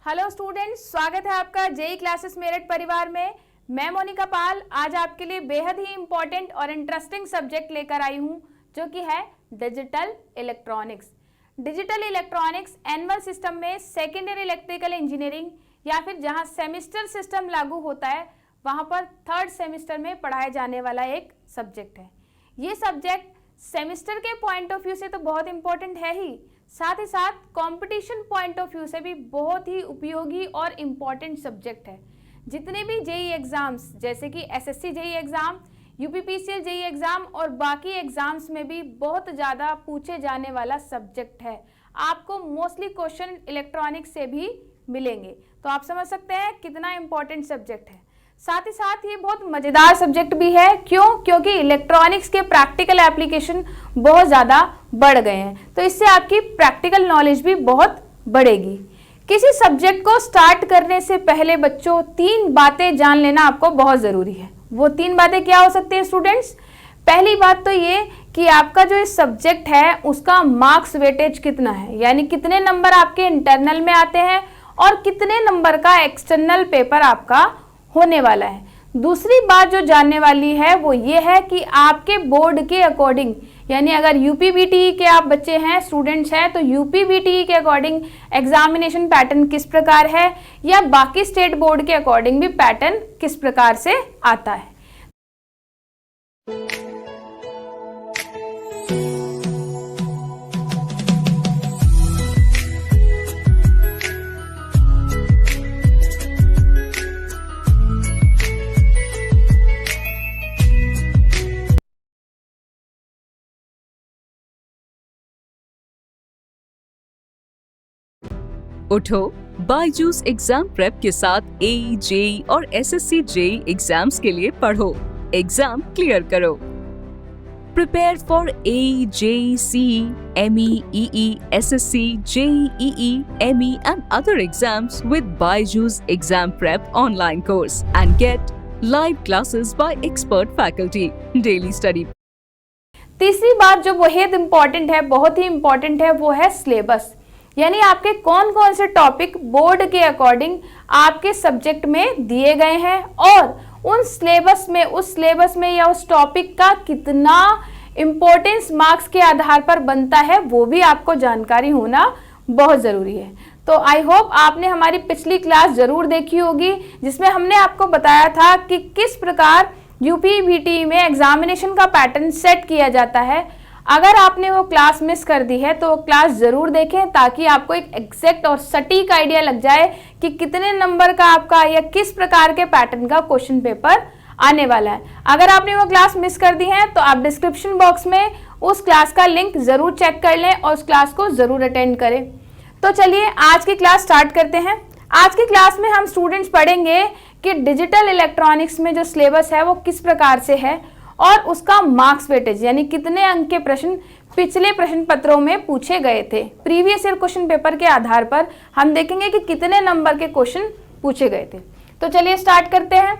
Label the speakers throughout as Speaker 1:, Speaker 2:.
Speaker 1: Hello students, स्वागत है आपका जेई क्लासेस मेरठ परिवार में। मैं मोनिका पाल आज आपके लिए बेहद ही इंपॉर्टेंट और इंटरेस्टिंग सब्जेक्ट लेकर आई हूं, जो कि है digital electronics. Digital electronics annual system में सेकेंडरी इलेक्ट्रिकल इंजीनियरिंग या फिर जहां सेमिस्टर सिस्टम लागू होता है वहां पर थर्ड सेमिस्टर में पढ़ाया जाने वाला एक सब्जेक्ट है। ये सब्जेक्ट सेमिस्टर के पॉइंट ऑफ व्यू से तो बहुत इंपॉर्टेंट है ही साथ कंपटीशन पॉइंट ऑफ व्यू से भी बहुत ही उपयोगी और इम्पॉर्टेंट सब्जेक्ट है। जितने भी जेई एग्जाम्स जैसे कि SSC JE exam, UPPCL JE exam और बाकी एग्जाम्स में भी बहुत ज़्यादा पूछे जाने वाला सब्जेक्ट है। आपको मोस्टली क्वेश्चन इलेक्ट्रॉनिक्स से भी मिलेंगे, तो आप समझ सकते हैं कितना इम्पॉर्टेंट सब्जेक्ट है। साथ ही साथ ये बहुत मज़ेदार सब्जेक्ट भी है। क्योंकि इलेक्ट्रॉनिक्स के प्रैक्टिकल एप्लीकेशन बहुत ज़्यादा बढ़ गए हैं, तो इससे आपकी प्रैक्टिकल नॉलेज भी बहुत बढ़ेगी। किसी सब्जेक्ट को स्टार्ट करने से पहले बच्चों 3 बातें जान लेना आपको बहुत ज़रूरी है। वो 3 बातें क्या हो सकती हैं स्टूडेंट्स? पहली बात तो ये कि आपका जो इस सब्जेक्ट है उसका मार्क्स वेटेज कितना है, यानी कितने नंबर आपके इंटरनल में आते हैं और कितने नंबर का एक्सटर्नल पेपर आपका होने वाला है। दूसरी बात जो जानने वाली है वो ये है कि आपके बोर्ड के अकॉर्डिंग, यानी अगर यूपीबीटीई के आप बच्चे हैं, स्टूडेंट्स हैं, तो यूपीबीटीई के अकॉर्डिंग एग्जामिनेशन पैटर्न किस प्रकार है या बाकी स्टेट बोर्ड के अकॉर्डिंग भी पैटर्न किस प्रकार से आता है।
Speaker 2: उठो, बायजूस एग्जाम प्रेप के साथ एई, जेई और एसएससी जेई एग्जाम्स के लिए पढ़ो, एग्जाम क्लियर करो। Prepare for AE, JE, CE, ME, EE, SSC, JEE, ME and other exams with Byju's Exam Prep online course and get live classes by expert faculty, daily study।
Speaker 1: तीसरी बात जो बेहद important है, बहुत ही important है, वो है सिलेबस, यानी आपके कौन कौन से टॉपिक बोर्ड के अकॉर्डिंग आपके सब्जेक्ट में दिए गए हैं और उन सिलेबस में, उस सिलेबस में या उस टॉपिक का कितना इम्पोर्टेंस मार्क्स के आधार पर बनता है, वो भी आपको जानकारी होना बहुत ज़रूरी है। तो आई होप आपने हमारी पिछली क्लास ज़रूर देखी होगी, जिसमें हमने आपको बताया था कि किस प्रकार यूपीबीटी में एग्जामिनेशन का पैटर्न सेट किया जाता है। अगर आपने वो क्लास मिस कर दी है तो वो क्लास ज़रूर देखें, ताकि आपको एक एग्जैक्ट और सटीक आइडिया लग जाए कि कितने नंबर का आपका या किस प्रकार के पैटर्न का क्वेश्चन पेपर आने वाला है। अगर आपने वो क्लास मिस कर दी है तो आप डिस्क्रिप्शन बॉक्स में उस क्लास का लिंक ज़रूर चेक कर लें और उस क्लास को ज़रूर अटेंड करें। तो चलिए आज की क्लास स्टार्ट करते हैं। आज की क्लास में हम स्टूडेंट्स पढ़ेंगे कि डिजिटल इलेक्ट्रॉनिक्स में जो सिलेबस है वो किस प्रकार से है और उसका मार्क्स वेटेज, यानी कितने अंक के प्रश्न पिछले प्रश्न पत्रों में पूछे गए थे। प्रीवियस ईयर क्वेश्चन पेपर के आधार पर हम देखेंगे कि कितने नंबर के क्वेश्चन पूछे गए थे। तो चलिए स्टार्ट करते हैं।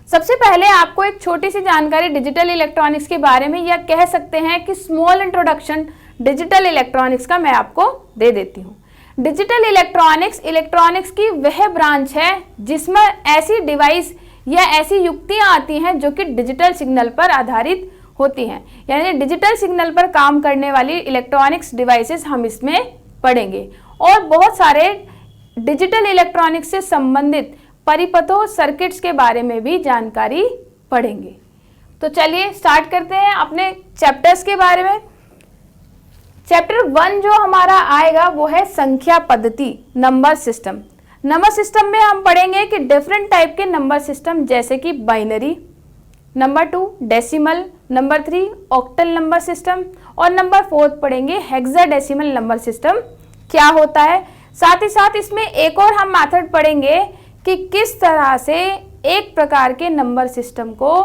Speaker 1: सबसे पहले आपको एक छोटी सी जानकारी डिजिटल इलेक्ट्रॉनिक्स के बारे में, या कह सकते हैं कि स्मॉल इंट्रोडक्शन डिजिटल इलेक्ट्रॉनिक्स का मैं आपको दे देती हूँ। डिजिटल इलेक्ट्रॉनिक्स इलेक्ट्रॉनिक्स की वह ब्रांच है जिसमें ऐसी डिवाइस या ऐसी युक्तियां आती हैं जो कि डिजिटल सिग्नल पर आधारित होती हैं, यानी डिजिटल सिग्नल पर काम करने वाली इलेक्ट्रॉनिक्स डिवाइसेस हम इसमें पढ़ेंगे और बहुत सारे डिजिटल इलेक्ट्रॉनिक्स से संबंधित परिपथों, सर्किट्स के बारे में भी जानकारी पढ़ेंगे। तो चलिए स्टार्ट करते हैं अपने चैप्टर्स के बारे में। चैप्टर 1 जो हमारा आएगा वो है संख्या पद्धति, नंबर सिस्टम। नंबर सिस्टम में हम पढ़ेंगे कि डिफरेंट टाइप के नंबर सिस्टम, जैसे कि binary, number 2 decimal, number 3 octal number system और नंबर 4 पढ़ेंगे हेक्साडेसिमल नंबर सिस्टम क्या होता है। साथ ही साथ इसमें एक और हम मेथड पढ़ेंगे कि किस तरह से एक प्रकार के नंबर सिस्टम को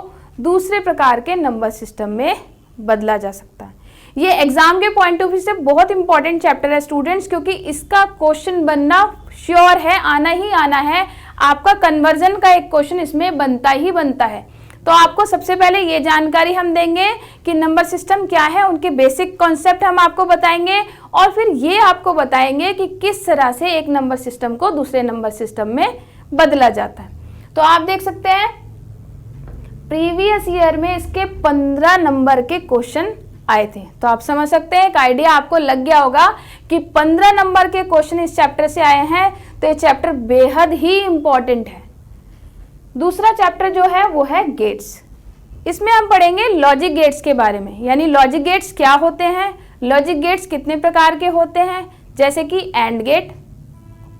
Speaker 1: दूसरे प्रकार के नंबर सिस्टम में बदला जा सकता है। ये एग्जाम के पॉइंट ऑफ व्यू से बहुत इंपॉर्टेंट चैप्टर है स्टूडेंट्स, क्योंकि इसका क्वेश्चन बनना श्योर है, आना ही आना है। आपका कन्वर्जन का एक क्वेश्चन इसमें बनता ही बनता है। तो आपको सबसे पहले ये जानकारी हम देंगे कि नंबर सिस्टम क्या है, उनके बेसिक कॉन्सेप्ट हम आपको बताएंगे और फिर ये आपको बताएंगे कि किस तरह से एक नंबर सिस्टम को दूसरे नंबर सिस्टम में बदला जाता है। तो आप देख सकते हैं प्रीवियस ईयर में इसके 15 नंबर के क्वेश्चन आए थे। तो आप समझ सकते हैं, एक आइडिया आपको लग गया होगा कि 15 नंबर के क्वेश्चन इस चैप्टर से आए हैं, तो ये चैप्टर बेहद ही इंपॉर्टेंट है। दूसरा चैप्टर जो है वो है गेट्स। इसमें हम पढ़ेंगे लॉजिक गेट्स के बारे में, यानी लॉजिक गेट्स क्या होते हैं, लॉजिक गेट्स कितने प्रकार के होते हैं, जैसे कि एंड गेट,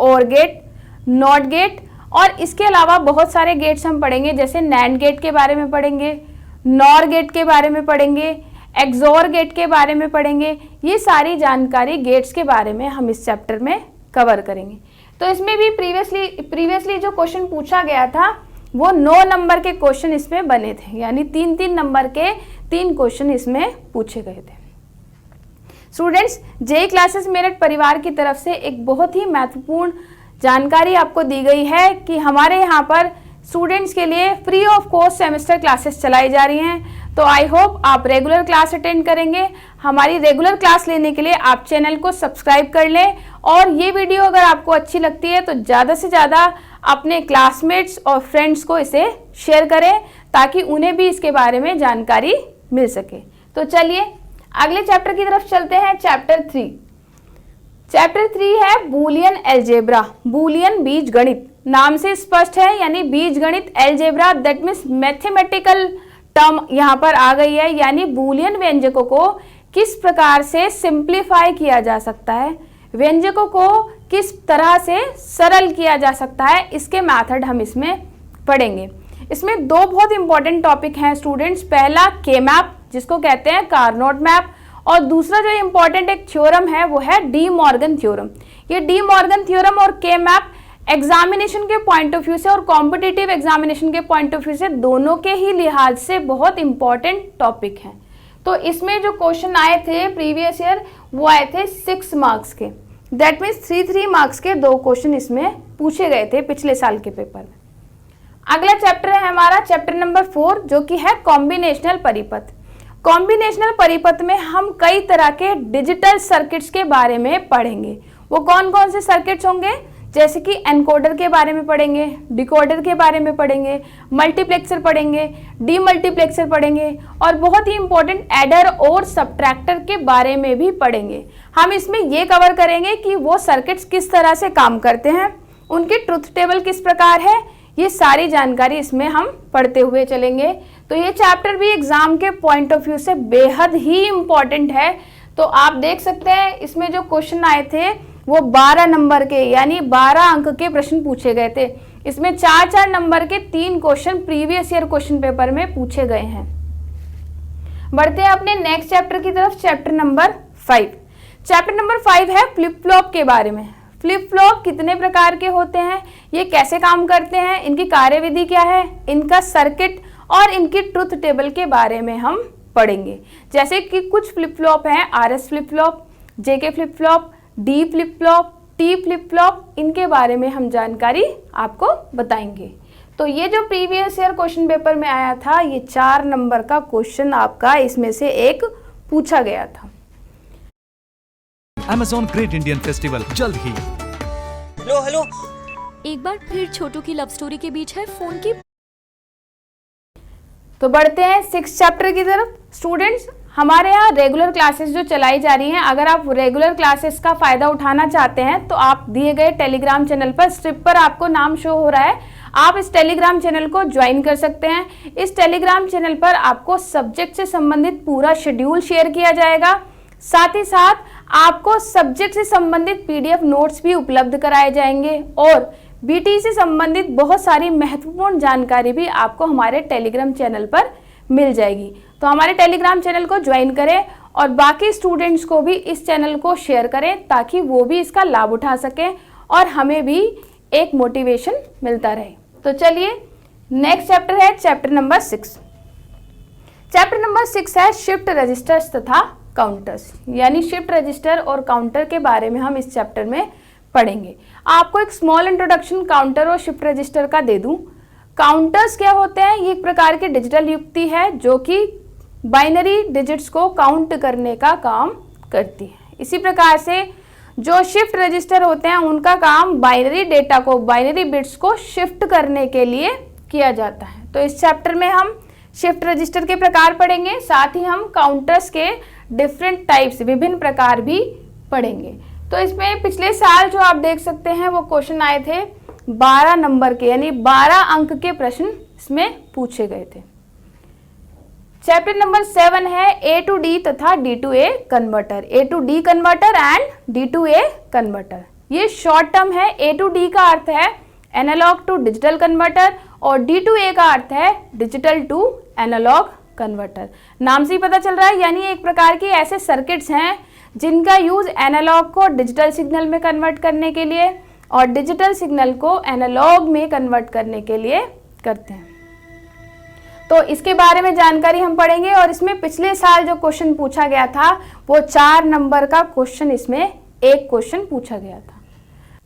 Speaker 1: और गेट, नॉट गेट, और इसके अलावा बहुत सारे गेट्स हम पढ़ेंगे, जैसे नैंड गेट के बारे में पढ़ेंगे, नॉर गेट के बारे में पढ़ेंगे, एक्सोर गेट के बारे में पढ़ेंगे। ये सारी जानकारी गेट्स के बारे में हम इस चैप्टर में कवर करेंगे। तो इसमें भी प्रीवियसली जो क्वेश्चन पूछा गया था वो 9 नंबर के क्वेश्चन इसमें बने थे, यानी 3-3 नंबर के 3 क्वेश्चन इसमें पूछे गए थे। स्टूडेंट्स, जेईई क्लासेस मेरठ परिवार की तरफ से एक बहुत ही महत्वपूर्ण जानकारी आपको दी गई है कि हमारे यहाँ पर स्टूडेंट्स के लिए free of cost semester classes चलाई जा रही हैं। तो आई होप आप रेगुलर क्लास अटेंड करेंगे। हमारी रेगुलर क्लास लेने के लिए आप चैनल को सब्सक्राइब कर लें, और ये वीडियो अगर आपको अच्छी लगती है तो ज़्यादा से ज़्यादा अपने क्लासमेट्स और फ्रेंड्स को इसे शेयर करें ताकि उन्हें भी इसके बारे में जानकारी मिल सके। तो चलिए अगले चैप्टर की तरफ चलते हैं, चैप्टर 3। चैप्टर 3 है बूलियन अलजेब्रा, बूलियन बीजगणित। नाम से स्पष्ट है, यानी बीजगणित algebra, that means mathematical term यहाँ पर आ गई है, यानी बूलियन व्यंजकों को किस प्रकार से सिंप्लीफाई किया जा सकता है, व्यंजकों को किस तरह से सरल किया जा सकता है, इसके मेथड हम इसमें पढ़ेंगे। इसमें 2 बहुत इंपॉर्टेंट टॉपिक हैं स्टूडेंट्स। पहला के मैप, जिसको कहते हैं कार्नोट मैप, और दूसरा जो इम्पॉर्टेंट एक थ्योरम है वो है डी मॉर्गन थ्योरम। ये डी मॉर्गन थ्योरम और के मैप एग्जामिनेशन के पॉइंट ऑफ व्यू से और कॉम्पिटिटिव एग्जामिनेशन के पॉइंट ऑफ व्यू से दोनों के ही लिहाज से बहुत इंपॉर्टेंट टॉपिक हैं। तो इसमें जो क्वेश्चन आए थे प्रीवियस ईयर वो आए थे 6 मार्क्स के, दैट मीन्स 3 मार्क्स के 2 क्वेश्चन इसमें पूछे गए थे पिछले साल के पेपर में। अगला चैप्टर है हमारा चैप्टर नंबर 4, जो कि है कॉम्बिनेशनल परिपथ। कॉम्बिनेशनल परिपथ में हम कई तरह के डिजिटल सर्किट्स के बारे में पढ़ेंगे। वो कौन कौन से सर्किट्स होंगे, जैसे कि एनकोडर के बारे में पढ़ेंगे, डिकोडर के बारे में पढ़ेंगे, मल्टीप्लेक्सर पढ़ेंगे, डीमल्टीप्लेक्सर पढ़ेंगे, और बहुत ही इंपॉर्टेंट एडर और सब्ट्रैक्टर के बारे में भी पढ़ेंगे। हम इसमें ये कवर करेंगे कि वो सर्किट्स किस तरह से काम करते हैं, उनकी ट्रुथ टेबल किस प्रकार है, ये सारी जानकारी इसमें हम पढ़ते हुए चलेंगे। तो ये चैप्टर भी एग्जाम के पॉइंट ऑफ व्यू से बेहद ही इम्पॉर्टेंट है। तो आप देख सकते हैं इसमें जो क्वेश्चन आए थे वो 12 नंबर के, यानी 12 अंक के प्रश्न पूछे गए थे। इसमें 4-4 नंबर के 3 question previous year question paper में पूछे गए हैं। बढ़ते हैं अपने नेक्स्ट चैप्टर की तरफ, चैप्टर नंबर 5। चैप्टर नंबर 5 है फ्लिप फ्लॉप के बारे में। फ्लिप फ्लॉप कितने प्रकार के होते हैं, ये कैसे काम करते हैं, इनकी कार्यविधि क्या है, इनका सर्किट और इनकी ट्रुथ टेबल के बारे में हम पढ़ेंगे। जैसे कि कुछ फ्लिप फ्लॉप हैं RS flip flop, JK flip flop, D flip flop, T flip flop, इनके बारे में हम जानकारी आपको बताएंगे। तो ये जो प्रीवियस ईयर क्वेश्चन पेपर में आया था, ये 4 नंबर का क्वेश्चन आपका इसमें से एक पूछा गया था।
Speaker 3: Amazon Great Indian Festival जल्द ही।
Speaker 4: हेलो
Speaker 5: एक बार फिर छोटू की लव स्टोरी के बीच है फोन की।
Speaker 1: तो बढ़ते हैं 6 चैप्टर की तरफ। स्टूडेंट्स, हमारे यहाँ रेगुलर क्लासेस जो चलाई जा रही हैं, अगर आप रेगुलर क्लासेस का फ़ायदा उठाना चाहते हैं तो आप दिए गए टेलीग्राम चैनल पर, स्ट्रिप पर आपको नाम शो हो रहा है, आप इस टेलीग्राम चैनल को ज्वाइन कर सकते हैं। इस टेलीग्राम चैनल पर आपको सब्जेक्ट से संबंधित पूरा शेड्यूल शेयर किया जाएगा, साथ ही साथ आपको सब्जेक्ट से संबंधित PDF नोट्स भी उपलब्ध कराए जाएंगे, और BT से संबंधित बहुत सारी महत्वपूर्ण जानकारी भी आपको हमारे टेलीग्राम चैनल पर मिल जाएगी। तो हमारे टेलीग्राम चैनल को ज्वाइन करें और बाकी स्टूडेंट्स को भी इस चैनल को शेयर करें ताकि वो भी इसका लाभ उठा सकें और हमें भी एक मोटिवेशन मिलता रहे। तो चलिए नेक्स्ट चैप्टर है चैप्टर नंबर 6। चैप्टर नंबर 6 है शिफ्ट रजिस्टर्स तथा काउंटर्स, यानी शिफ्ट रजिस्टर और काउंटर के बारे में हम इस चैप्टर में पढ़ेंगे। आपको एक स्मॉल इंट्रोडक्शन काउंटर और शिफ्ट रजिस्टर का दे दूं। काउंटर्स क्या होते हैं? ये एक प्रकार की डिजिटल युक्ति है जो कि बाइनरी डिजिट्स को काउंट करने का काम करती है। इसी प्रकार से जो शिफ्ट रजिस्टर होते हैं उनका काम बाइनरी डेटा को, बाइनरी बिट्स को शिफ्ट करने के लिए किया जाता है। तो इस चैप्टर में हम शिफ्ट रजिस्टर के प्रकार पढ़ेंगे, साथ ही हम काउंटर्स के डिफरेंट टाइप्स, विभिन्न प्रकार भी पढ़ेंगे। तो इसमें पिछले साल जो आप देख सकते हैं वो क्वेश्चन आए थे 12 नंबर के, यानी 12 अंक के प्रश्न इसमें पूछे गए थे। चैप्टर नंबर 7 है A to D तथा D to A converter, A to D converter and D to A converter. ये शॉर्ट टर्म है। A to D का अर्थ है एनालॉग टू डिजिटल कन्वर्टर और D to A का अर्थ है डिजिटल टू एनालॉग कन्वर्टर। नाम से ही पता चल रहा है, यानी एक प्रकार के ऐसे सर्किट्स हैं जिनका यूज एनालॉग को डिजिटल सिग्नल में कन्वर्ट करने के लिए और डिजिटल सिग्नल को एनालॉग में कन्वर्ट करने के लिए करते हैं। तो इसके बारे में जानकारी हम पढ़ेंगे और इसमें पिछले साल जो क्वेश्चन पूछा गया था वो 4 नंबर का क्वेश्चन, इसमें एक क्वेश्चन पूछा गया था।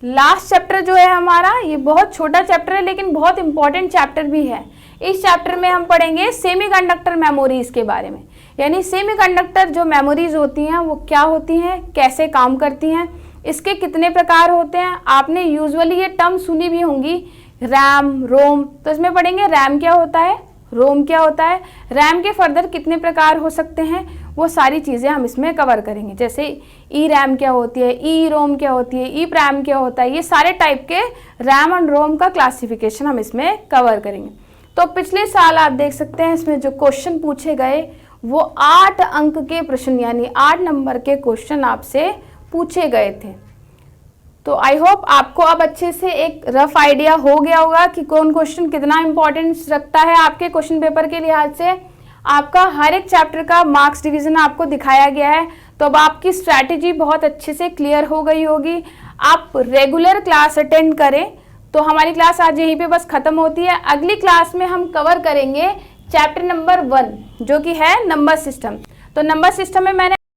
Speaker 1: लास्ट चैप्टर जो है हमारा, ये बहुत छोटा चैप्टर है लेकिन बहुत इंपॉर्टेंट चैप्टर भी है। इस चैप्टर में हम पढ़ेंगे सेमीकंडक्टर मेमोरीज के बारे में, यानी सेमीकंडक्टर जो मेमोरीज होती हैं वो क्या होती हैं, कैसे काम करती हैं, इसके कितने प्रकार होते हैं। आपने यूजुअली ये टर्म सुनी भी होंगी, रैम, रोम। तो इसमें पढ़ेंगे रैम क्या होता है, रोम क्या होता है, रैम के फर्दर कितने प्रकार हो सकते हैं, वो सारी चीज़ें हम इसमें कवर करेंगे। जैसे ई रैम क्या होती है, ई रोम क्या होती है, ई प्रैम क्या होता है, ये सारे टाइप के रैम एंड रोम का क्लासिफिकेशन हम इसमें कवर करेंगे। तो पिछले साल आप देख सकते हैं इसमें जो क्वेश्चन पूछे गए वो 8 अंक के प्रश्न, यानी 8 नंबर के क्वेश्चन आपसे पूछे गए थे। तो आई होप आपको अब अच्छे से एक रफ आइडिया हो गया होगा कि कौन क्वेश्चन कितना इंपॉर्टेंस रखता है आपके क्वेश्चन पेपर के लिहाज से। आपका हर एक चैप्टर का मार्क्स डिवीजन आपको दिखाया गया है, तो अब आपकी स्ट्रैटेजी बहुत अच्छे से क्लियर हो गई होगी। आप रेगुलर क्लास अटेंड करें। तो हमारी क्लास आज यहीं पे बस खत्म होती है। अगली क्लास में हम कवर करेंगे चैप्टर नंबर 1 जो कि है नंबर सिस्टम। तो नंबर सिस्टम में मैंने